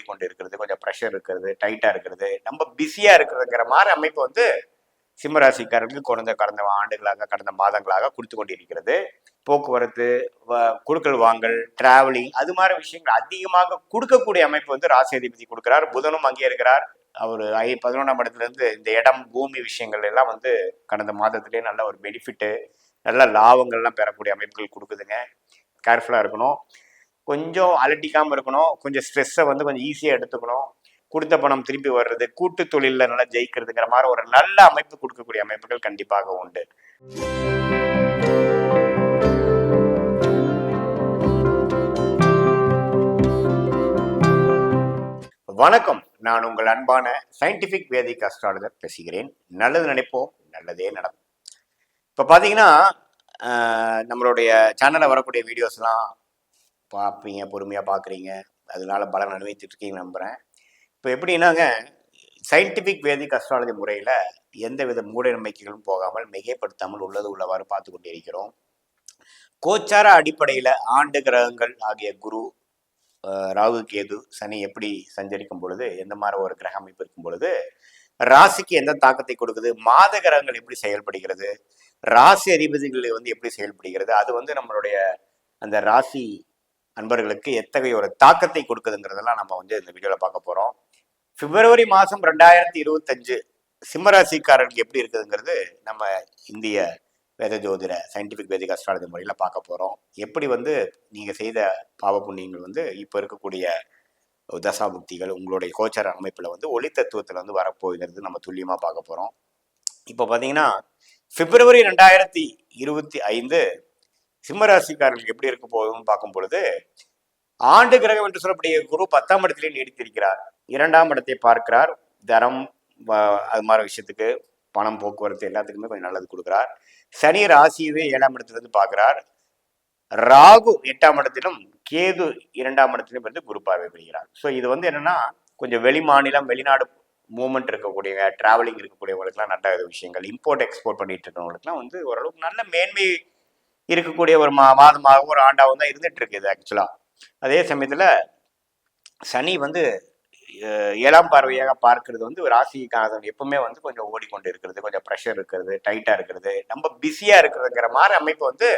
ஓடிக்கொண்டு இருக்கிறது, கொஞ்சம் ப்ரெஷர் இருக்கிறது, டைட்டா இருக்கிறது, நம்ம பிஸியா இருக்கிறதுங்கிற மாதிரி அமைப்பு வந்து சிம்மராசிக்காரர்களுக்கு கடந்த ஆண்டுகளாக, கடந்த மாதங்களாக கொடுத்து கொண்டிருக்கிறது. போக்குவரத்து, குடுக்கல் வாங்கல், டிராவலிங் அது மாதிரி விஷயங்கள் அதிகமாக கொடுக்கக்கூடிய அமைப்பு வந்து ராசி அதிபதி கொடுக்கிறார். புதனும் அங்கே இருக்கிறார். அவர் 11ஆம் இடத்துல இருந்து இந்த இடம், பூமி விஷயங்கள் எல்லாம் வந்து கடந்த மாதத்திலேயே நல்ல ஒரு பெனிஃபிட்டு, நல்ல லாபங்கள்லாம் பெறக்கூடிய அமைப்புகள் கொடுக்குதுங்க. கேர்ஃபுல்லாக இருக்கணும். கொஞ்சம் அலட்டிக்காமல் இருக்கணும். கொஞ்சம் ஸ்ட்ரெஸ்ஸை வந்து கொஞ்சம் ஈஸியாக எடுத்துக்கணும். கொடுத்த பணம் திருப்பி வர்றது, கூட்டு தொழிலில் நல்லா ஜெயிக்கிறதுங்கிற மாதிரி ஒரு நல்ல அமைப்பு கொடுக்கக்கூடிய அமைப்புகள் கண்டிப்பாக உண்டு. வணக்கம், நான் உங்கள் அன்பான சயின்டிபிக் வேதிக் அஸ்ட்ராலஜர் பேசுகிறேன். நல்லது நினைப்போம், நல்லதே நடக்கும். இப்போ பார்த்தீங்கன்னா நம்மளுடைய சேனலில் வரக்கூடிய வீடியோஸ்லாம் பார்ப்பீங்க, பொறுமையாக பார்க்குறீங்க, அதனால பலன் அனுபவித்துட்டு இருக்கீங்க நம்புகிறேன். இப்போ எப்படின்னாங்க, சயின்டிஃபிக் வேதிக் அஸ்ட்ராலஜி முறையில் எந்தவித மூட நம்பிக்கைகளும் போகாமல் மிகைப்படுத்தாமல் உள்ளது உள்ளவாறு பார்த்து கொண்டு இருக்கிறோம். கோச்சார அடிப்படையில் ஆண்டு கிரகங்கள் ஆகிய குரு, ராகு, கேது, சனி எப்படி சஞ்சரிக்கும் பொழுது, எந்த மாதிரி ஒரு கிரக அமைப்பு இருக்கும் பொழுது ராசிக்கு எந்த தாக்கத்தை கொடுக்குது, மாத கிரகங்கள் எப்படி செயல்படுகிறது, ராசி அதிபதிகள் வந்து எப்படி செயல்படுகிறது, அது வந்து நம்மளுடைய அந்த ராசி அன்பர்களுக்கு எத்தகைய ஒரு தாக்கத்தை கொடுக்குதுங்கிறதெல்லாம் நம்ம வந்து இந்த வீடியோவில் பார்க்க போகிறோம். பிப்ரவரி மாதம் 2025 சிம்மராசிக்காரர்களுக்கு எப்படி இருக்குதுங்கிறது நம்ம இந்திய வேத ஜோதிட சயின்டிஃபிக் வேதிக் அஸ்ட்ராலஜி முறையில் பார்க்க போகிறோம். எப்படி வந்து நீங்கள் செய்த பாவ புண்ணியங்கள் வந்து இப்போ இருக்கக்கூடிய தசாபுக்திகள் உங்களுடைய கோச்சார அமைப்பில் வந்து ஒளி தத்துவத்தில் வந்து வரப்போகிறது நம்ம துல்லியமாக பார்க்க போகிறோம். இப்போ பார்த்தீங்கன்னா பிப்ரவரி 2025 சிம்மராசிக்காரர்களுக்கு எப்படி இருக்க போகுதுன்னு பார்க்கும் பொழுது, ஆண்டு கிரகம் என்று சொல்லக்கூடிய குரு 10ஆம் இடத்திலே நீடித்திருக்கிறார். 2ஆம் இடத்தை பார்க்கிறார். தரம் அது மாதிரி விஷயத்துக்கு, பணம், போக்குவரத்து எல்லாத்துக்குமே கொஞ்சம் நல்லது கொடுக்குறார். சனி ராசியவே 7ஆம் இடத்திலிருந்து பார்க்கிறார். ராகு 8ஆம் இடத்திலும், கேது 2ஆம் இடத்திலும் வந்து குரு பார்வை பெறுகிறார். ஸோ இது வந்து என்னன்னா, கொஞ்சம் வெளி மாநிலம், வெளிநாடு மூவ்மெண்ட் இருக்கக்கூடிய, டிராவலிங் இருக்கக்கூடியவங்களுக்குலாம் நல்ல விஷயங்கள், இம்போர்ட் எக்ஸ்போர்ட் பண்ணிட்டு இருக்கவங்களுக்குலாம் வந்து ஓரளவுக்கு நல்ல மேன்மை இருக்கக்கூடிய ஒரு மாதமாகவும் ஒரு ஆண்டாகவும் தான் இருந்துட்டு இருக்கு இது ஆக்சுவலா. அதே சமயத்துல சனி வந்து 7ஆம் பார்வையாக பார்க்கறது வந்து ராசிக்காரர்கள் எப்பவுமே வந்து கொஞ்சம் ஓடிக்கொண்டு இருக்கிறது, கொஞ்சம் ப்ரெஷர் இருக்கிறது, டைட்டா இருக்கிறது, நம்ம பிஸியா இருக்கிறதுங்கிற மாதிரி அமைப்பு வந்து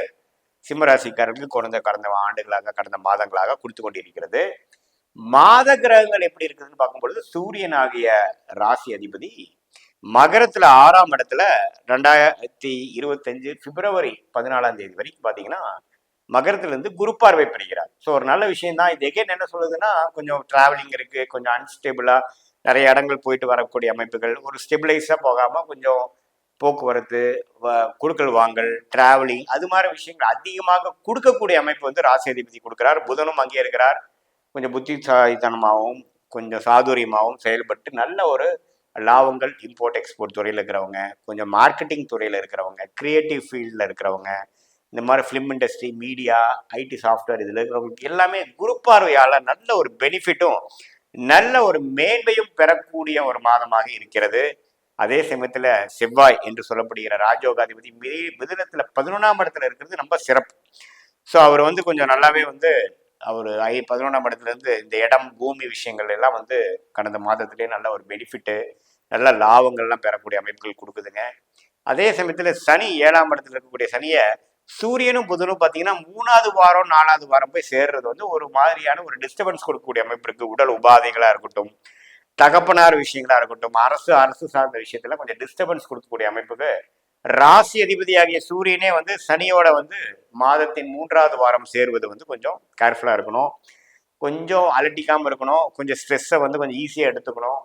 சிம்மராசிக்காரர்களுக்கு கடந்த ஆண்டுகளாக, கடந்த மாதங்களாக கொடுத்து கொண்டிருக்கிறது. மாத கிரகங்கள் எப்படி இருக்குதுன்னு பார்க்கும்பொழுது, சூரியன் ஆகிய ராசி அதிபதி மகரத்துல 6ஆம் இடத்துல 2025 பிப்ரவரி 14ஆம் தேதி வரைக்கும் பாத்தீங்கன்னா மகரத்துல இருந்து குரு பார்வை பெறுகிறார். ஸோ ஒரு நல்ல விஷயம் தான். இது எகைன் என்ன சொல்லுதுன்னா, கொஞ்சம் டிராவலிங் இருக்கு, கொஞ்சம் அன்ஸ்டேபிளா நிறைய இடங்கள் போயிட்டு வரக்கூடிய அமைப்புகள், ஒரு ஸ்டெபிளைஸா போகாம கொஞ்சம் போக்குவரத்து, குடுக்கல் வாங்கல், டிராவலிங் அது மாதிரி விஷயங்கள் அதிகமாக கொடுக்கக்கூடிய அமைப்பு வந்து ராசி அதிபதி கொடுக்கிறார். புதனும் அங்கே இருக்கிறார். கொஞ்சம் புத்திசாலித்தனமாகவும் கொஞ்சம் சாதுரியமாகவும் செயல்பட்டு நல்ல ஒரு லாபங்கள், இம்போர்ட் எக்ஸ்போர்ட் துறையில் இருக்கிறவங்க, கொஞ்சம் மார்க்கெட்டிங் துறையில் இருக்கிறவங்க, கிரியேட்டிவ் ஃபீல்டில் இருக்கிறவங்க, இந்த மாதிரி film industry, media, ID software இதில் இருக்கிறவங்களுக்கு எல்லாமே குரு பார்வையால் நல்ல ஒரு பெனிஃபிட்டும் நல்ல ஒரு மேன்மையும் பெறக்கூடிய ஒரு மாதமாக இருக்கிறது. அதே சமயத்தில் செவ்வாய் என்று சொல்லப்படுகிற ராஜயோகாதிபதி மிதுனத்தில் 11ஆம் இடத்துல இருக்கிறது ரொம்ப சிறப்பு. ஸோ அவர் வந்து கொஞ்சம் நல்லாவே வந்து அவர் 11ஆம் இடத்துல இருந்து இந்த இடம், பூமி விஷயங்கள் எல்லாம் வந்து கடந்த மாதத்திலேயே நல்ல ஒரு பெனிஃபிட்டு, நல்ல லாபங்கள்லாம் பெறக்கூடிய அமைப்புகள் கொடுக்குதுங்க. அதே சமயத்தில் சனி 7ஆம் இடத்துல இருக்கக்கூடிய சனியை சூரியனும் புதனும் பார்த்தீங்கன்னா 3ஆவது வாரம் 4ஆவது வாரம் போய் சேர்றது வந்து ஒரு மாதிரியான ஒரு டிஸ்டர்பன்ஸ் கொடுக்கக்கூடிய அமைப்பு இருக்கு. உடல் உபாதைகளாக இருக்கட்டும், தகப்பனார் விஷயங்களா இருக்கட்டும், அரசு சார்ந்த விஷயத்துல கொஞ்சம் டிஸ்டர்பன்ஸ் கொடுக்கக்கூடிய அமைப்புக்கு ராசி அதிபதியாகிய சூரியனே வந்து சனியோட வந்து மாதத்தின் 3ஆவது வாரம் சேருவது வந்து கொஞ்சம் கேர்ஃபுல்லா இருக்கணும். கொஞ்சம் அலட்டிக்காம இருக்கணும். கொஞ்சம் ஸ்ட்ரெஸ்ஸை வந்து கொஞ்சம் ஈஸியாக எடுத்துக்கணும்.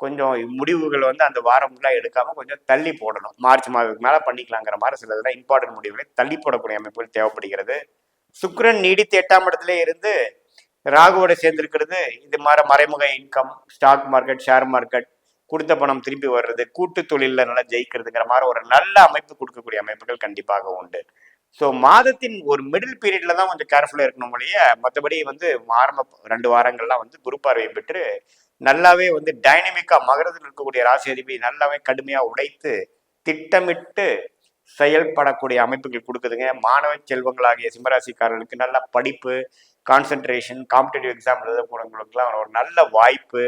கொஞ்சம் முடிவுகள் வந்து அந்த வாரம் ஃபுல்லாக எடுக்காம கொஞ்சம் தள்ளி போடணும். மார்ச் மாதத்துக்கு மேலே பண்ணிக்கலாங்கிற மாதிரி சில இதெல்லாம் இம்பார்ட்டன்ட் முடிவுகளை தள்ளி போடக்கூடிய அமைப்புகள் தேவைப்படுகிறது. சுக்கிரன் நீடித்து 8ஆம் இடத்துல இருந்து ராகுவோட சேர்ந்திருக்கிறது. இது மாதிரி மறைமுக income, stock market, share market, கொடுத்த பணம் திருப்பி வர்றது, கூட்டு தொழிலில் நல்லா ஜெயிக்கிறதுங்கிற மாதிரி ஒரு நல்ல அமைப்பு கொடுக்கக்கூடிய அமைப்புகள் கண்டிப்பாக உண்டு. ஸோ மாதத்தின் ஒரு மிடில் பீரியட்ல தான் கொஞ்சம் கேர்ஃபுல்லாக இருக்கணும் இல்லையா. மற்றபடி வந்து ஆரம்ப 2 வாரங்கள்லாம் வந்து குரு பார்வை பெற்று நல்லாவே வந்து டைனமிக்கா மகரத்தில் இருக்கக்கூடிய ராசி அதிபதி நல்லாவே கடுமையாக உடைத்து திட்டமிட்டு செயல்படக்கூடிய அமைப்புகள் கொடுக்குதுங்க. மாணவ செல்வங்களாகிய சிம்மராசிக்காரர்களுக்கு நல்ல படிப்பு, கான்சென்ட்ரேஷன், காம்படிட்டிவ் எக்ஸாம் எழுத போகிறவங்களுக்குலாம் ஒரு நல்ல வாய்ப்பு,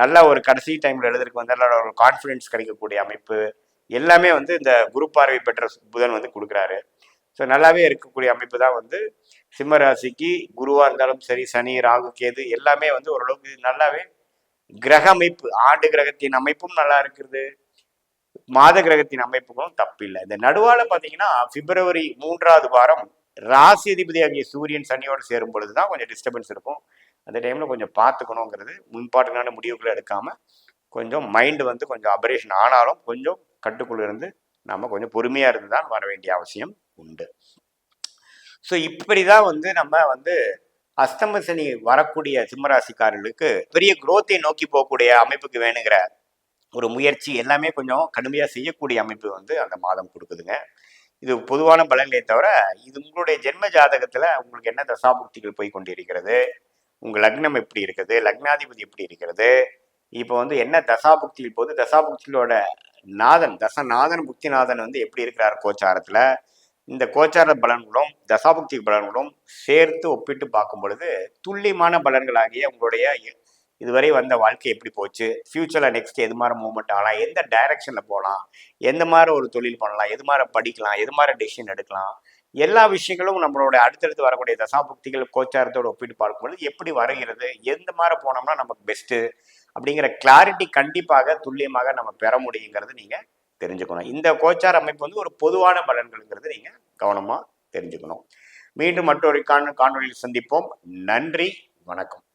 நல்ல ஒரு கடைசி டைமில் எழுதுறதுக்கு வந்து நல்ல ஒரு கான்ஃபிடென்ஸ் கிடைக்கக்கூடிய அமைப்பு எல்லாமே வந்து இந்த குரு பார்வை பெற்ற புதன் வந்து கொடுக்குறாரு. ஸோ நல்லாவே இருக்கக்கூடிய அமைப்பு தான் வந்து சிம்ம ராசிக்கு. குருவாக இருந்தாலும் சரி, சனி, ராகு, கேது எல்லாமே வந்து ஓரளவுக்கு நல்லாவே கிரக அமைப்பு, ஆண்டு கிரகத்தின் அமைப்பும் நல்லா இருக்குது, மாத கிரகத்தின் அமைப்புகளும் தப்பில்லை. இந்த நடுவால பார்த்தீங்கன்னா பிப்ரவரி 3வது வாரம் ராசி அதிபதி ஆகிய சூரியன் சனியோடு சேரும் பொழுது தான் கொஞ்சம் டிஸ்டர்பன்ஸ் இருக்கும். அந்த டைமில் கொஞ்சம் பார்த்துக்கணுங்கிறது, முன்பாட்டுக்கான முடிவுகளை எடுக்காமல் கொஞ்சம் மைண்டு வந்து கொஞ்சம் அபரேஷன் ஆனாலும் கொஞ்சம் கட்டுக்குள்ள இருந்து நம்ம கொஞ்சம் பொறுமையாக இருந்து தான் வர வேண்டிய அவசியம் உண்டு. ஸோ இப்படி தான் வந்து நம்ம வந்து அஸ்தம சனி வரக்கூடிய சிம்மராசிக்காரர்களுக்கு பெரிய குரோத்தை நோக்கி போகக்கூடிய அமைப்புக்கு வேணுங்கிற ஒரு முயற்சி எல்லாமே கொஞ்சம் கடுமையாக செய்யக்கூடிய அமைப்பு வந்து அந்த மாதம் கொடுக்குதுங்க. இது பொதுவான பலன்களே தவிர இது உங்களுடைய ஜென்ம ஜாதகத்தில் உங்களுக்கு என்ன தசாபுக்திகள் போய் கொண்டிருக்கிறது, உங்கள் லக்னம் எப்படி இருக்குது, லக்னாதிபதி எப்படி இருக்கிறது, இப்போ வந்து என்ன தசாபுக்தியில் போது, தசாபுக்திகளோட நாதன் தசநாதன் புக்திநாதன் வந்து எப்படி இருக்கிறார் கோச்சாரத்தில், இந்த கோச்சார பலன்களும் தசாபுக்தி பலன்களும் சேர்த்து ஒப்பிட்டு பார்க்கும் பொழுது துல்லியமான பலன்களாகிய உங்களுடைய இதுவரை வந்த வாழ்க்கை எப்படி போச்சு, ஃபியூச்சரில் நெக்ஸ்ட் எது மாதிரி மூவ்மெண்ட் ஆகலாம், எந்த டைரக்ஷனில் போகலாம், எந்த மாதிரி ஒரு தொழில் பண்ணலாம், எது மாதிரி படிக்கலாம், எது மாதிரி டெசிஷன் எடுக்கலாம், எல்லா விஷயங்களும் நம்மளோட அடுத்தடுத்து வரக்கூடிய தசாபுக்திகள் கோச்சாரத்தோடு ஒப்பிட்டு பார்க்கும்பொழுது எப்படி வருகிறது, எந்த மாதிரி போனோம்னா நமக்கு பெஸ்ட்டு அப்படிங்கிற கிளாரிட்டி கண்டிப்பாக துல்லியமாக நம்ம பெற முடியுங்கிறது நீங்கள் தெரிஞ்சுக்கணும். இந்த கோச்சார அமைப்பு வந்து ஒரு பொதுவான பலன்கள்ங்கிறது நீங்கள் கவனமாக தெரிஞ்சுக்கணும். மீண்டும் மற்றொரு காணொலியில் சந்திப்போம். நன்றி, வணக்கம்.